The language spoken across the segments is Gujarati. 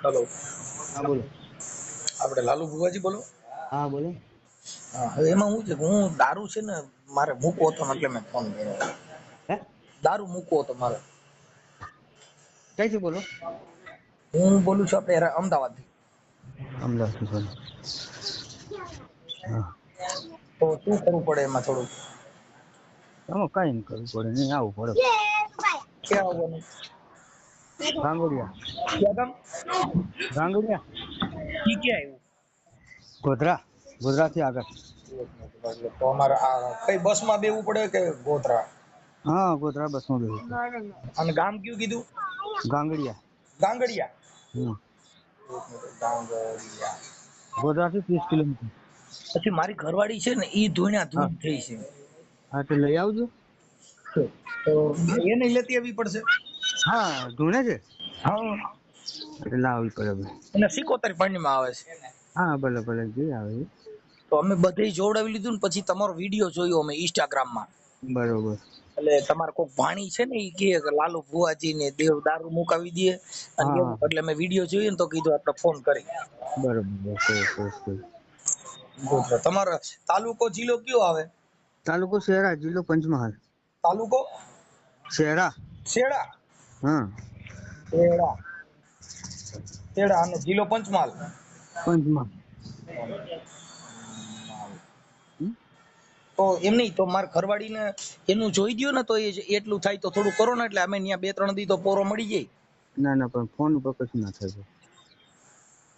હેલો, હા બોલો. આપણે લાલુ ભુવાજી બોલો. હા બોલો. હા, હવે એમાં શું છે કે હું દારૂ છે ને મારે મૂકવો હતો ને એટલે મેં ફોન કર્યો. હે દારૂ મૂકવો હતો મારે. ક્યાંથી બોલો? હું બોલું છું આપણે અમદાવાદથી. અમદાવાદ બોલો. હા. તો શું કરવું પડે એમાં થોડું? આમાં કઈ નહીં કરવું પડે, નહીં આવવું પડે. ક્યાં આવવાનું? ગાંગડિયા. ક્યાં ગામ? ગાંગડિયા. ઈ ક્યાં આવ્યું? ગોધરા. ગોધરાથી આગળ. તો અમારે આ કઈ બસમાં બેવું પડે કે ગોધરા? હા, ગોધરા બસમાં બેવું. અને ગામ કયું કીધું? ગાંગડિયા. ગાંગડિયા. હમ. ગાંગડિયા. ગોધરાથી 30 કિલોમીટર. પછી મારી ઘરવાળી છે ને ઈ ધૂણ્યા હા ધૂણ થઈ છે. હા, તો લઈ આવજો. તો એને લેતી આવવી પડશે. હા, ધૂણે છે. હા, એટલે લાવવી પડે ભાઈ. અને 77 પાણીમાં આવે છે. હા, ભલે ભલે જે આવે એ. તો અમે બધે જોડાવી લીધું ને પછી તમારો વિડીયો જોયો અમે ઇન્સ્ટાગ્રામમાં. બરોબર. એટલે તમારે કોઈક ભાણી છે ને ઈ કે લાલુ ભુવાજી ને દેવ દારૂ મુકાવી દે અને હા એવું. એટલે મેં વિડીયો જોયો ને તો કીધું આપણે ફોન કરી. બરોબર. તમારો તાલુકો જિલ્લો કયો આવે? તાલુકો શહેરા, જિલ્લો પંચમહાલ. તાલુકો શહેરા. શેડા. હા. શેડા. શેડા અને જિલ્લો પંચમહાલ. પંચમહાલ. હમ? તો એમ નહીં તો મારે ઘરવાળીને એનું જોઈ દ્યો ને તો એટલું થાય તો થોડું કરો ને એટલે અમે ત્યાં 2-3 દી તો પોરો મળી જાય. ના ના, પણ ફોન ઉપર કશું ના થાય.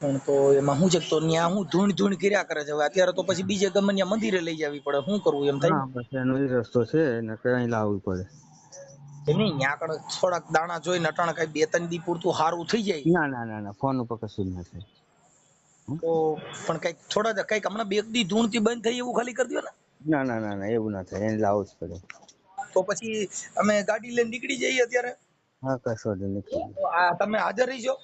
પણ તો એમાં શું છે તો ત્યાં હું ધૂણ કર્યા કરે છે હવે અત્યારે તો પછી બીજે ગમે ત્યાં મંદિરે લઈ જવી પડે. શું કરવું એમ થાય હા, બસ એનો એ રસ્તો છે ને, કઈ લાવવું પડે. ને નહીં ત્યાં આગળ થોડાક દાણા જોઈને અટાણે કઈ 2-3 દી પૂરતું સારું થઈ જાય. ના ના ના ના, ફોન ઉપર કશું ના થાય. તો પણ કઈક થોડા કઈક હમણાં 2 દી ધૂણથી બંધ થઈ એવું ખાલી કરી દો ને. ના ના ના ના, એવું ના થાય, એને લાવવું જ પડે. તો પછી અમે ગાડી લઈને નીકળી જઈએ અત્યારે. હા, કશો નહીં. તો આ તમે હાજર રહીજો.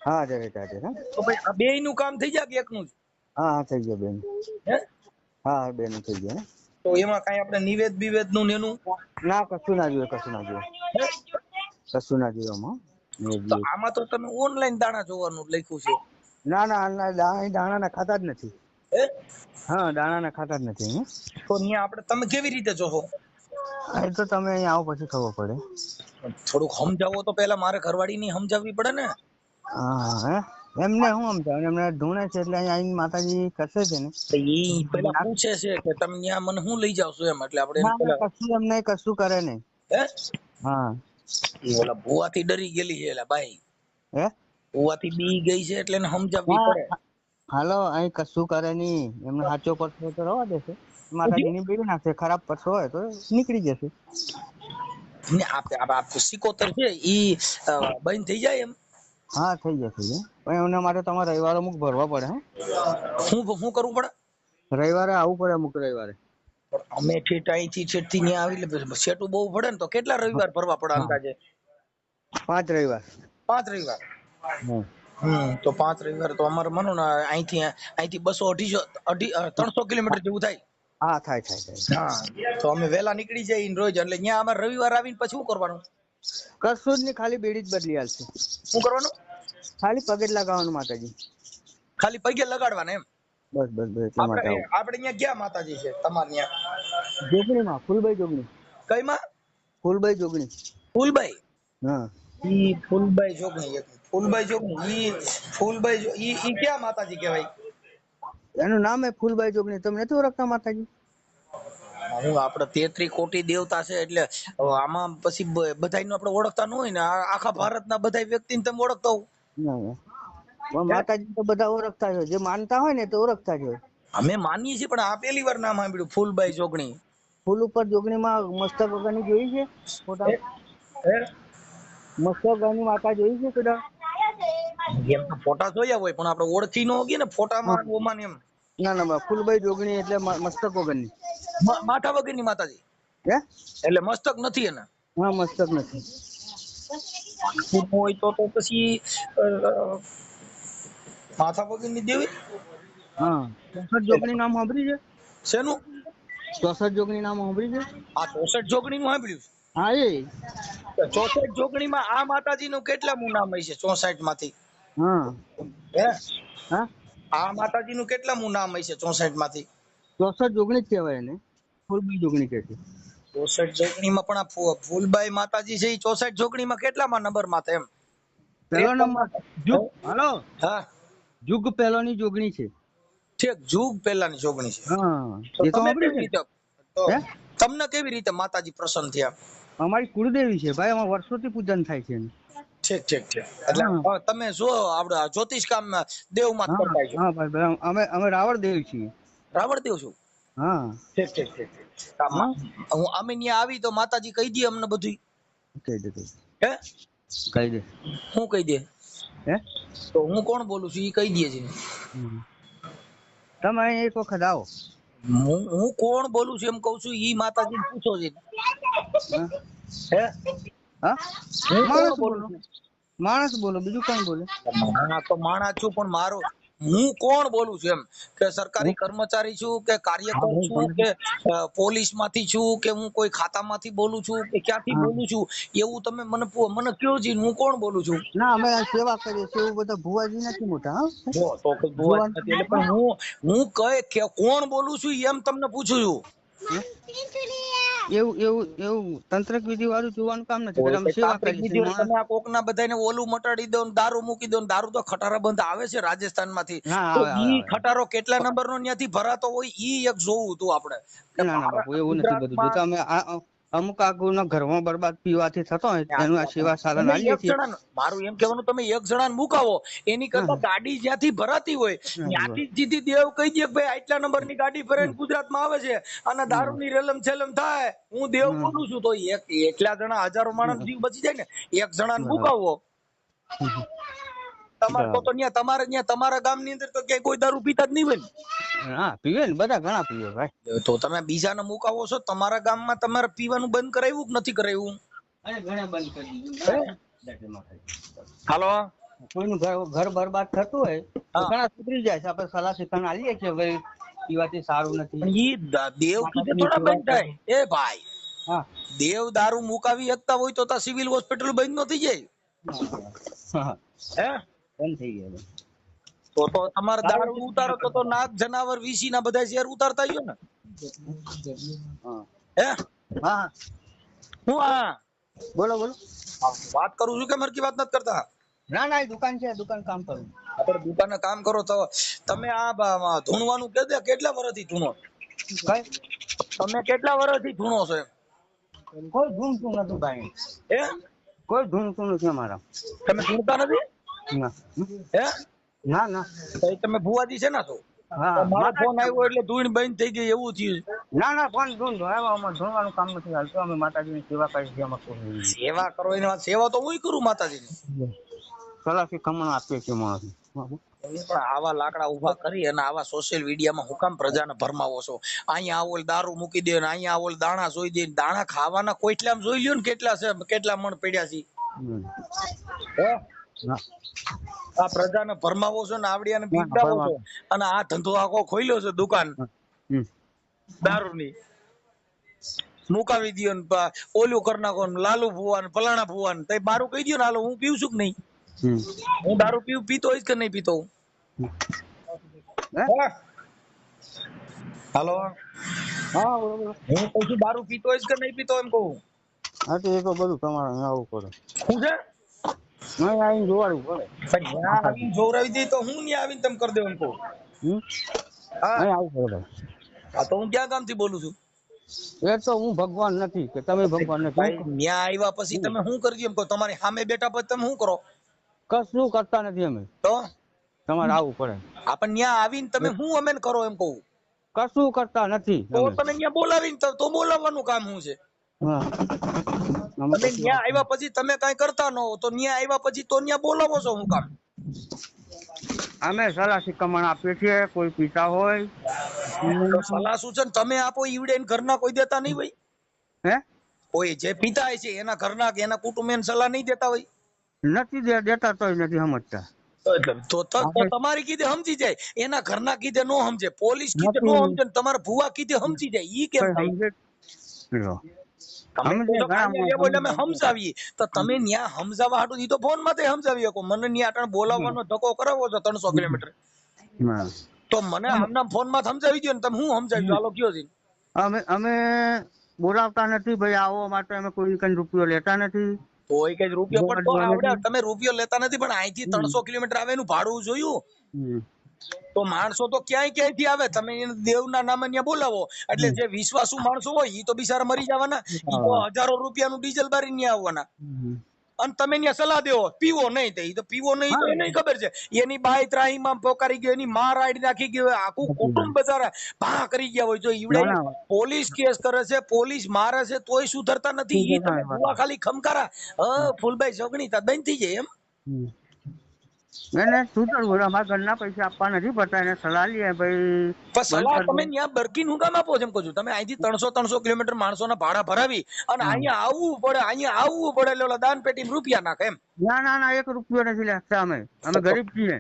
હા, જરે હા. તો ભાઈ આ બેયનું કામ થઈ જાય કે એકનું જ? હા હા, થઈ ગયો બેન. હે હા, બેન થઈ ગયો. તો એમાં કઈ આપણે નિવેદ બિવેદ નું ને એનું ના, કશું ના જોઈએ, કશું ના જોઈએ. હે? કશું ના જોઈએ આમાં. તો આમાં તો તમે ઓનલાઈન દાણા જોવાનું લખ્યું છે. ના ના, દાણા ના ખાતા જ નથી. હે હા, દાણા ના ખાતા જ નથી. તો ત્યાં આપણે તમે કેવી રીતે જોશો? એ તો તમે અહીંયા આવો પછી ખબર પડે. થોડુંક સમજાવો તો પેલા મારે ઘરવાળી ની સમજાવવી પડે ને. હા હે, એમને હું સમજાવું, એમને ધૂણે છે એટલે અહીંયા માતાજી કરશે છે ને. તો ઈ પેલા પૂછે છે કે તમે ત્યાં મને શું લઈ જાવશો એમ એટલે આપણે ના ના, પેલા કશું એમને કશું કરે નહીં. હે હા. ઈ ઓલા ભુવાથી ડરી ગયેલી છે એલા ભાઈ. હે? ભુવાથી બી ગઈ છે એટલે એને સમજાવવી હા, પડે. હાલો, અહીં કશું કરે નહીં. એમને સાચો પરસો તો રવા દેશે. શું માતાજી થયું? ની બીડી નાખશે, ખરાબ પરસો હોય તો નીકળી જશે. ને આ 77 છે ઈ બંધ થઈ જાય એમ? હા, થઈ જશે. પણ એમના માટે તમારે રવિવારે અમુક ભરવા પડે. શું કરવું પડે? રવિવારે આવવું પડે, અમુક રવિવારે. પણ અમે ઠેઠ અહીંથી છેટથી ત્યાં આવી એટલે સેટું બહુ પડે ને તો કેટલા રવિવાર ભરવા પડે હા, અંદાજે? 5 રવિવાર. 5 રવિવાર. હા તો 5 રવિવાર તો અમારે માનો ને અહીંથી 200-250 300 કિલોમીટર જેવું થાય. હા, થાય. હા, તો અમે વહેલા નીકળી જઈએ રોજ એટલે ત્યાં અમારે રવિવાર આવીને પછી શું કરવાનું? કશું જ નહીં, ખાલી બેડી જ બદલી આલશે. શું કરવાનું? ખાલી પગે જ લગાવવાનું માતાજી. ખાલી પગે લગાડવાના એમ? બસ બસ બસ, એટલા માટે આવું. આપણે ત્યાં ક્યાં માતાજી છે તમારે ત્યાં? જોગણીમાં, ફૂલભાઈ જોગણી. કઈ માં? ફૂલભાઈ જોગણી. ફૂલબાઈ. હા. ઈ ફૂલબાઈ જોગણી ઈ ક્યાં માતાજી કહેવાય? એનું નામ હે ફૂલભાઈ જોગણી. તમે નથી ઓળખતા માતાજી? હું આપણે 33 કોટી દેવતા છે એટલે આમાં પછી બધાયનું આપણે ઓળખતા ન હોય ને આખા ભારતના બધા વ્યક્તિને તમે ઓળખતા હો. ના, પણ માતાજી તો બધા ઓળખતા જ હોય, જે માનતા હોય ને તો ઓળખતા જ હોય. અમે માનીએ છીએ પણ આ પહેલી વાર નામ સાંભળ્યું ફૂલબાઈ જોગણી. ફૂલ ઉપર જોગણીમાં મસ્તક વગરની જોઈ છે ફોટા? હે મસ્તક વગરની માતા જોઈ છે કદા? એમ તો ફોટા જોયા હોય પણ આપણે ઓળખી ન હોગીએ ને ફોટામાં ઓમાં એમ. ના, ફૂલભાઈ જોગણી એટલે મસ્તક વગરની. માથા વગરની માતાજી હે? એટલે મસ્તક નથી એને. હા, મસ્તક નથી. હોય તો પછી માથા વગરની દેવી. હા, 64 જોગણી નામ સાંભળ્યું છે? શેનું? 64 જોગણી નામ સાંભળ્યું છે? આ 64 જોગણી નું સાંભળ્યું? હા, એ 64 જોગણીમાં આ માતાજી નું કેટલામું નામ હશે 64 માંથી? હા હે હા આ માતાજીનું કેટલામું નામ હશે 64 માંથી? 64 જોગણી જ કહેવાય એને, ફૂલબાઈ જોગણી કહે છે. 64 જોગણીમાં પણ આ ફૂલબાઈ માતાજી છે એ 64 જોગણીમાં કેટલામાં નંબર માં એમ? પહેલો નંબર જુગ, હે? હાલો, હા જુગ પહેલોની જોગણી છે. ઠીક, જુગ પહેલાની જોગણી છે. હા તો એ તો તમે સાંભળ્યું કેવી છે. રીતે તો હે તમને કેવી રીતે માતાજી પ્રસન્ન થયા? અમારી કુળદેવી છે ભાઈ, અમારા વર્ષોથી પૂજન થાય છે એનું. ઠીક ઠીક ઠીક. એટલે હા તમે જો આપડે જ્યોતિષ કામ દેવમાં જ હા કરતા છો? હા ભાઈ, અમે રાવણ દેવી છીએ. રાવણ દેવ છું? હા ઠીક ઠીક ઠીક ઠીક. હા હું અમે ત્યાં આવી તો માતાજી કહી દે અમને બધું? કહી દે હે કહી દે. હું કહી દે? હે તો હું કોણ બોલું છું એ કહી દે છે. તમે અહીં એક વખત આવો. હું કોણ બોલું છું એમ કઉ છું, ઈ માતાજીને પૂછો છે. હે હા હું કોણ માણસ બોલું બોલો, છું? માણસ બોલો, બીજું કોણ બોલે? માણા તો માણા છું, પણ મારો હું કોણ બોલું છું એમ, કે સરકારી કર્મચારી છું કે કાર્યકર હું છું ભલે. કે પોલીસ માંથી છું કે હું કોઈ ખાતામાંથી બોલું છું કે ક્યાંથી હા બોલું છું એવું તમે મને કયો જી, હું કોણ બોલું છું? ના, અમે આ સેવા કરીએ છીએ, એવું બધા ભુવાજી નથી મોટા. હા જો તો કોઈ ભુવા જ જુવાન નથી એટલે, પણ હું કે કોણ બોલું છું એમ તમને પૂછું છું. એવું એવું એવું તંત્રક વિધિ વાળું જોવાનું કામ નથી કોઈ કરતા, અમે કઈ સેવા તાંત્રિક કરીએ વિધિ છીએ. હોય, માણસ તમે આ કોકના બધાને ઓલું મટાડી દો ને દારૂ મૂકી દો ને, દારૂ તો ખટારા બંધ આવે છે રાજસ્થાન માંથી, હા તો આવે આવે ઈ આવે. ખટારો કેટલા નંબર નો ત્યાંથી ભરાતો હોય ઈ એક જોવું હતું આપણે, કે ના ના બાપુ, એવું નથી બધું ગુજરાતમાં જોતા. અમે અમુક આગુના ઘરમાં બરબાદ પીવાથી થતો હોય એનું આ સેવા સાધન તમે આલીએ એક છીએ. જણા, મારું એમ કહેવાનું, તમે એક જણાને મુકાવો એની કરતા ગાડી જ્યાંથી ભરાતી હોય ત્યાંથી સીધી દેવ કહી દે કે ભાઈ આટલા નંબરની ગાડી ભરાઈને ગુજરાતમાં આવે છે અને દારૂની રેલમ છેલમ થાય, હું દેવ બોલું છું, તો એકલા જણા હજારો માણસ જીવ બચી જાય ને, એક જણાને મુકાવો. તમારે તો ત્યાં તમારા ગામની અંદર તો ક્યાંય કોઈ દારૂ પીતા જ નહીં હોય ને? હા પીવે ને, બધા ઘણા પીવે ભાઈ. તો તમે બીજાને મુકાવો છો, તમારા ગામમાં તમારે પીવાનું બંધ કરાવ્યું કે નથી કરાવ્યું? અરે ઘણા બંધ કરી દીધું. હાલો. કોઈનું ઘર બરબાદ થતું હોય તો હા, ઘણા સુધરી જાય છે. આપણે સલાહ શિક્ષણ આલીએ છીએ, ભાઈ પીવાથી સારું નથી, પણ ઈ દેવ કીધે માતાજીની થોડા સેવા બંધ કરો. થાય એ ભાઈ. હા દેવ દારૂ મુકાવી શકતા હોય તો સિવિલ હોસ્પિટલ બંધ નો થઈ જાય? હા હે બંધ થઈ ગયા. તો તમારે દારૂ દારૂ ઉતારો તો નાગ જનાવર વીસી ના બધા શેર ઉતારતા ગયો ને? હા હે હા હું આ બોલો બોલો. વાત કરું છું કે મરકી વાત નથી કરતા? ના ના, એ દુકાન છે, દુકાન કામ કરું. આપણે દુકાને કામ કરો તો તમે આ ધૂણવાનું કેટલા વર્ષથી ધૂણો? કઈ તમે કેટલા વર્ષથી ધૂણો છો એમ? કોઈ ધૂણતું નથી ભાઈ, હે કોઈ ધૂણતું નથી અમારા. તમે ધૂણતા નથી? ના હે ના ના. તો તમે ભુવાજી છે ના? તો હા મારો ફોન માતાજી. આવ્યો એટલે ધૂણ બંધ થઈ ગઈ એવું થયું. ના ના, કોણ ધૂણતો? અમારે ધૂણવાનું કામ નથી હાલતું. અમે માતાજીની સેવા કરીએ છીએ. અમારે કોઈ સેવા કરો એની વાત, સેવા તો હું કરું માતાજીની. સલાહથી કમણ આપીએ છીએ માણસ. પણ આવા લાકડા ઉભા કરી અને આવા સોશિયલ મીડિયામાં હું કામ પ્રજાને ભરમાવો છો? અહીંયા આવો દારૂ મૂકી દે ને અહીંયા આવો દાણા જોઈ દે, દાણા ખાવાના કોઈટલામ જોઈ લ્યો ને કેટલા છે, કેટલા મણ પડ્યા છે. હે આ પ્રજાને ભરમાવો છો ને આવડિયાને બીવડાવો છો, અને આ ધંધો આખો ખોલ્યો છે દુકાન દારૂની, મુકાવી દયો ને ઓલું કરી નાખો ને, લાલુ ભુવાન ફલાણા ભુવાન, તઈ મારું કહી દયો ને, હાલો હું પીવું છું કે નહીં? હું દારૂ પીતો હોઈશ કે નહીં પીતો? હાલો, હા બોલો બોલો. હું કહું છું દારૂ પીતો હોઈશ કે નહીં પીતો એમ કહું? હા તો એ તો બધું તમારે અહીં આવવું પડે. શું છે? અહીં આવીને જોવાડવું પડે. પણ ત્યાં આવીને જોવરાવી દે તો હું ત્યાં આવીને તમે કરી દઉં એમ કહું? હા અહીં આવવું પડે. હા, તો હું ક્યાં ગામથી બોલું છું? એ તો હું ભગવાન નથી કે તમે ભગવાન નથી. ભાઈ ન્યા આવ્યા પછી તમે શું કરજો એમ કહો? તમારી સામે બેઠા પછી તમે શું કરો? કશું કરતા નથી અમે. તો તમારે આવવું પડે. આપણે ન્યા આવીને તમે શું અમે કરો એમ કહું? કશું કરતા નથી તો અમે. તમે ન્યા બોલાવીને તો બોલાવવાનું કામ શું છે? હા તમે ન્યા આવ્યા પછી તમે કઈ કરતા ન હો તો ન્યા આવ્યા પછી તો ન્યા બોલાવો છો શું કામ? અમે સલાહ શિખામણ આપીએ છીએ. કોઈ પિતા હોય તો સલાહ સૂચન તમે આપો, ઈવડે ઘરના કોઈ દેતા નહીં હોય? હે કોઈ જે પિતા છે એના ઘરના કે એના કુટુંબ સલાહ નહીં દેતા હોય? નથી દેતા તોય નથી સમજતા. તો તમારી કીધે સમજી જાય, એના ઘરના કીધે નો સમજે, પોલીસ કીધે નો સમજે, તમારા ભુવા કીધે સમજી જાય, ઈ કેમ થાય? સમજે લ્યો. તમે અમે કહો છો કે ઘણા અહીંયા લેવો એટલે અમે સમજાવીએ, તો તમે ન્યા સમજાવવા હાટુ ઈ તો ફોન માંથી સમજાવી શકો. મને ન્યા અટાણે બોલાવવાનો ધક્કો કરાવો છો 300 કિલોમીટર, હા. તો મને આમના ફોન માં સમજાવી દો ને. તમે હું સમજાવી દો, હાલો કયો છે. અમે બોલાવતા નથી ભાઈ, આવો માટે અમે કોઈ કઈ રૂપિયો લેતા નથી. કોઈ કઈ રૂપિયો પણ તો બોલાવવા આવડે, નથી. તમે રૂપિયો લેતા નથી પણ અહીંથી 300 કિલોમીટર આવે એનું ભાડું જોયું. હમ. તો માણસો તો ક્યાંયથી આવે, તમે એને દેવના નામે ત્યાં બોલાવો એટલે જે વિશ્વાસુ માણસો હોય ઈ તો બિચારા મરી જવાના, ઈ તો હજારો રૂપિયાનું ડીઝલ બારી ત્યાં આવવાના. અને તમે ત્યાં સલાહ દેવો પીવો નહીં, તો ઈ તો પીવો નહીં તો એને ખબર છે. એની બાઈ ત્રાહીમાં પોકારી ગયો, એની માં રાડી નાખી ગયો, આખું કુટુંબ બચારા ભા કરી ગયા હોય. જો ઈવડે પોલીસ કેસ કરે છે, પોલીસ મારે છે, તોય સુધરતા નથી. ઈ તમે ભૂવા ખાલી ખમકારા ફૂલભાઈ સગણી તા બંધ થઈ જાય એમ. એને સુધરવું, અમારા ઘરના પૈસા આપવા નથી પડતા, એને સલાહ લઈએ ભાઈ. પણ સલાહ તમે ત્યાં બરકીન હું કામ આપો છો એમ કહું છું. તમે અહીંથી 300 કિલોમીટર માણસોના ભાડા ભરાવી અને અહીંયા આવવું પડે એટલે ઓલા દાન પેટી રૂપિયા નાખે એમ. ના 1 રૂપિયો નથી લેતા. અમે ગરીબ છીએ.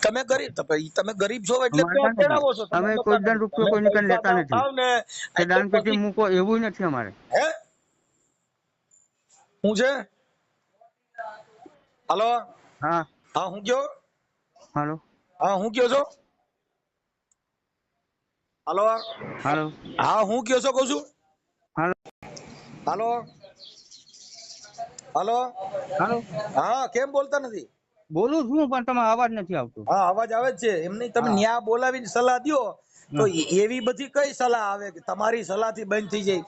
તમે ગરીબ, તમે ગરીબ છો એટલે તેડાવો છો. અમે કોઈ દાન રૂપિયો કોઈ નીકળ લેતા નથી. દાન પેટી મૂકો એવું નથી અમારે. હે હું છે? હાલો. હા હું કયો? હાલો. હું કયો છો? હાલો. હું કયો છો કહું છું? હાલો. હા, કેમ બોલતા નથી? બોલું છું પણ તમારો અવાજ નથી આવતો. હા, અવાજ આવે જ છે. એમ નહીં, તમે ન્યા બોલાવીને સલાહ દ્યો તો એવી બધી કઈ સલાહ આવે કે તમારી સલાહ થી બંધ થઈ જાય?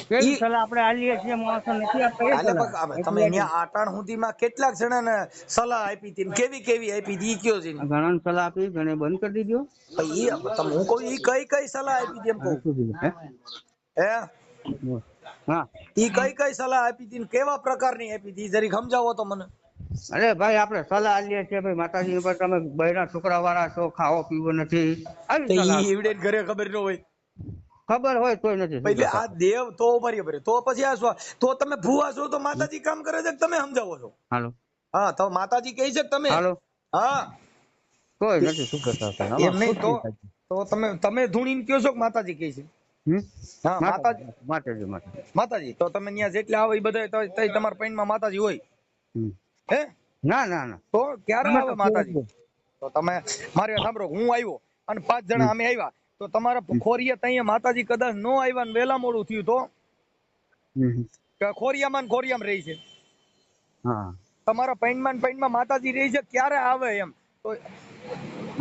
કેવી સલાહ આપણે આલીએ છીએ, માણસો નથી આપતા એ સલાહ. તમે ન્યા આટાણ સુધીમાં કેટલાક જણાને સલાહ આપી હતી, કેવી આપી હતી ઈ કયો છે? ઘણા સલાહ આપી, ઘણે બંધ કરી દીધો. હું કહું ઈ કઈ સલાહ આપી હતી એમ કહું. હે ઈ કઈ સલાહ આપી હતી, કેવા પ્રકારની આપી હતી જરીક સમજાવો તો મને. અરે ભાઈ, આપણે સલાહ આલીએ છીએ ભાઈ, માતાજી ઉપર તમે બૈરા છોકરા વાળા છો, ખાવો પીવો નથી, આવી સલાહ. ઈ ઘરે ખબર ન હોય, ખબર હોય તોય નથી. એટલે આ દેવ તો બરાબર, તો પછી આ તો તમે ભૂવા છો તો માતાજી કામ કરે છે, તમે સમજાવો છો. હાલો. હા, તો માતાજી કહે છે તમે. હાલો. હા, કોઈ નથી સુધરતા. એમ નહીં તો તમે ધૂણીને કયો છો કે માતાજી કહે છે? હા, માતાજી. તો તમે ત્યાં જેટલા આવે એ બધા તમારા પૈણમાં માતાજી હોય? હે ના. તો ક્યારે આવે માતાજી? તો તમે મારી વાત સાંભળો, હું આવ્યો અને 5 જણા અમે આવ્યા, તો તમારા ખોરિયા ત્યાં માતાજી કદાચ નો આવ્યા ને વેલા મોડું થયું તો ખોરિયામાં રહી છે. તમારા પૈણમાં માતાજી રહી છે, ક્યારે આવે એમ? તો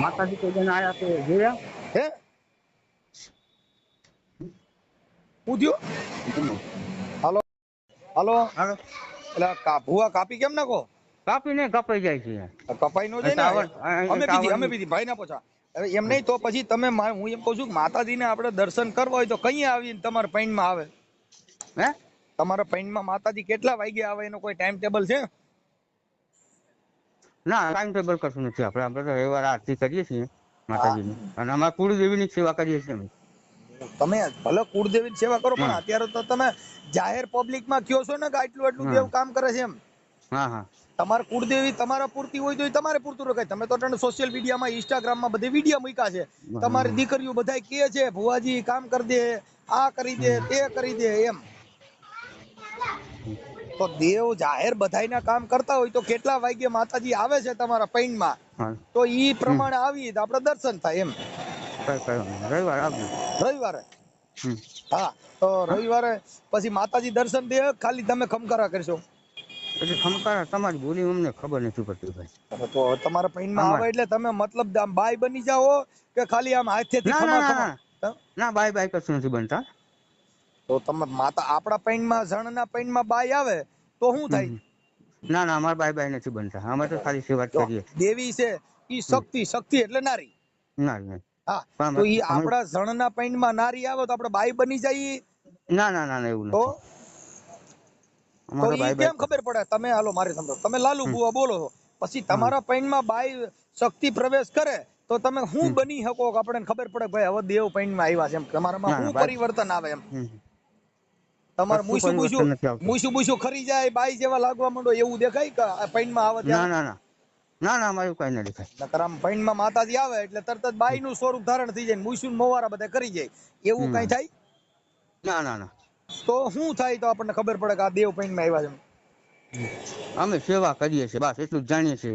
માતાજી કોઈ જણ આયા તો જોયા? હે પૂછ્યું? હાલો. એટલે ભૂવા કાપી કેમ નાખો? કાપીને કપાઈ જાય છે. કપાઈ નો જાય ને. અમે બીજી ભાઈ ના પૂછા. હવે એમ નહીં તો પછી તમે, હું એમ કહું છું કે માતાજીને આપણે દર્શન કરવા હોય તો કઈ આવીને તમારા પૈણમાં આવે? તમારા પૈણમાં માતાજી કેટલા વાગે આવે એનો કોઈ ટાઈમ ટેબલ છે? ના, ટાઈમ ટેબલ કશું નથી. આપણે તો રવિવાર આરતી કરીએ છીએ માતાજીની, અને અમારા કુળદેવીની સેવા કરીએ છીએ. તમે ભલે કુળદેવીની સેવા કરો પણ અત્યારે તો તમે જાહેર પબ્લિકમાં કયો છો ને કે આટલું દેવ કામ કરે છે એમ. તમારે કુળદેવી તમારા પૂરતી હોય તો તમારે પૂરતું રખાય. તમે તો સોશિયલ મીડિયામાં, ઇન્સ્ટાગ્રામમાં બધે વિડીયો મૂક્યા છે, તમારી દીકરીઓ બધા કહે છે ભુવાજી કામ કરી દે, આ કરી દે, તે કરી દે એમ. તો દેવ જાહેર બધાયના કામ કરતા હોય તો કેટલા વાગ્યે માતાજી આવે છે તમારા પૈણમાં, તો ઈ પ્રમાણે આવી તો આપણે દર્શન થાય એમ. રવિવારે હા, તો રવિવારે પછી માતાજી દર્શન દે, ખાલી તમે ખમકારા કરશો? ખમકારા તમારી બોલી અમને ખબર નથી પડતી ભાઈ. તો તમારા પૈણમાં આવે એટલે તમે મતલબ આમ બાય બની જાઓ કે ખાલી આમ હાથેથી ખમા? ના, બાય કશું નથી બનતા. તો તમે આપણા પૈણમાં, જણના પૈણમાં બાય આવે તો શું થાય? ના, અમારે બાય નથી બનતા. અમે તો ખાલી સેવા જ કરીએ. દેવી છે ઈ શક્તિ એટલે નારી. હા, તો ઈ આપણા જણના પૈણમાં નારી આવે તો આપણે બાઈ બની જઈએ? ના, એવું નથી. તો ઈ કેમ ખબર પડે? તમે હાલો મારી સમજો, તમે લાલુ ભુવા બોલો છો, પછી તમારા પૈણમાં બાઈ શક્તિ પ્રવેશ કરે તો તમે શું બની શકો કે આપણને ખબર પડે ભાઈ હવે દેવ પૈણમાં આવ્યા છે એમ? તમારામાં શું પરિવર્તન આવે એમ? તમારે મૂસું ખરી જાય, બાઈ જેવા લાગવા માંડો એવું દેખાય કે પૈણમાં આવે ત્યારે? ના, અમારું કઈ ન દેખાય. પૈણમાં માતાજી આવે એટલે તરત જ બાઈ નું સ્વરૂપ ધારણ થઈ જાય, મૂસું મોવારા બધા કરી જાય, એવું કઈ થાય? ના ના ના, તો શું થાય તો આપણને ખબર પડે કે આ દેવ પૈણમાં આવ્યા છે? અમે સેવા કરીએ છીએ બસ એટલું જ જાણીએ છીએ.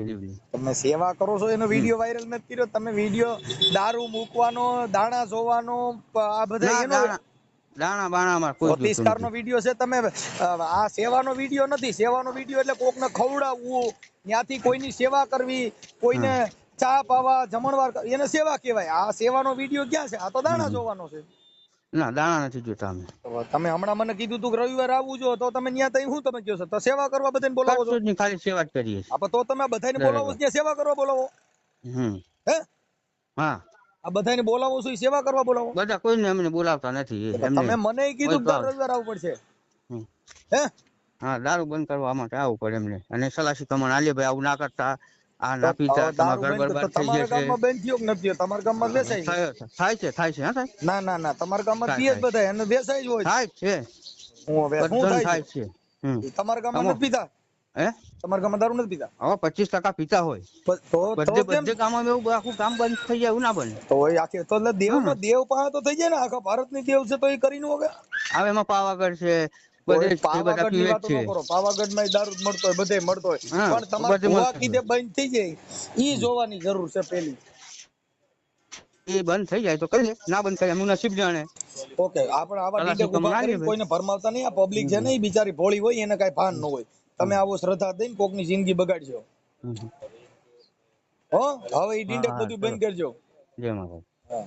તમે સેવા કરો છો એનો વિડીયો વાયરલ નથી કર્યો? તમે વિડીયો દારૂ મૂકવાનો, દાણા જોવાનો, આ બધા ના એનો દાણા બાણા માં કોઈ જોતું જ્યોતિષકાર નો નથી. વિડીયો છે. તમે આ સેવાનો વિડીયો નથી. સેવાનો વિડીયો એટલે કોકને ખવડાવવું, ત્યાંથી કોઈની સેવા કરવી, કોઈને હા. ચા પાવા, જમણવાર એને સેવા કહેવાય. આ સેવાનો વિડીયો ક્યાં છે? આ તો દાણા હમ. જોવાનો છે. ના દાણા નથી જોતા અમે. તો તમે હમણાં મને કીધું તું કે રવિવારે આવવું જો, તો તમે ત્યાં તઈ શું તમે કહો છો? તો સેવા કરવા બધાને બોલાવો છો? કશું જ નહીં, ખાલી સેવા જ કરીએ છીએ. તો તમે બધાને દર બોલાવો છો, રવિવારે. ત્યાં સેવા કરવા બોલાવો? હમ. હે? હા, આ બધાને બોલાવો છો, એ સેવા કરવા બોલાવો? બધા કોઈને અમને બોલાવતા નથી એમને. તમે મને કીધું કે દર રવિવારે આવવું પડશે. હમ. હે? હા, દારૂ બંધ કરવા માટે આવવું પડે એમને. અને સલાસી કમણ આલીએ ભાઈ આવું ના કરતા, આ તો ના પીતા, તમારા દારૂ ઘર બંધ તો બરબાદ થઈ તમારા જશે. ગામમાં બંધ થયો કે નથી થયો? તમારા ગામમાં વેચાય છે? થાય છે હા થાય. ના ના ના, તમારા ગામમાં થાય પીએ જ થાય બધા, એને વેચાય જ હોય. થાય છે, હું હવે શું બધાને થાય છે? થાય છે. હમ. તમારા ગામમાં અમો નથી પીતા? હે તમારા ગામમાં દારૂ નથી પીતા? હવે 25% પીતા હોય. તો કેમ? બધે ગામમાં એવું આખું ગામ બંધ થઈ જાય એવું ના બને. તો એ આખી તો એટલે દેવનો હા, દેવ પાસે તો થઈ જાય ને, આખા ભારતની દેવ છે તો એ કરી નો હવે. હવે એમાં પાવાગઢ છે, તો બધે એ એ બધા પાવાગઢ ની પીવે જ વાતો છે. ન કરો. પાવાગઢમાં દારૂ જ મળતો હોય, બધે મળતો હોય, હા, પણ તમારે બધે ભૂવા મળતું કીધે હોય. બંધ થઈ જાય, ઈ જોવાની જરૂર છે પેલી. એ બંધ થઈ જાય તો કરીએ, ના બંધ થાય એમનું નસીબ જાણે. ઓકે, આપણે આવા તલાસી ડીડક કમણ ઉભા આલીએ કરીને ભાઈ. કોઈને ભરમાવતા નહીં. આ પબ્લિક છે હમ. ને, એ બિચારી ભોળી હોય, એને કઈ ભાન ન હોય. તમે હમ. આવો શ્રદ્ધા દઈને કોકની જિંદગી બગાડજો. હમ. હો, હવે એ હા ડીડક હા બધું ચલો, બંધ કરજો. જય માતા. હા.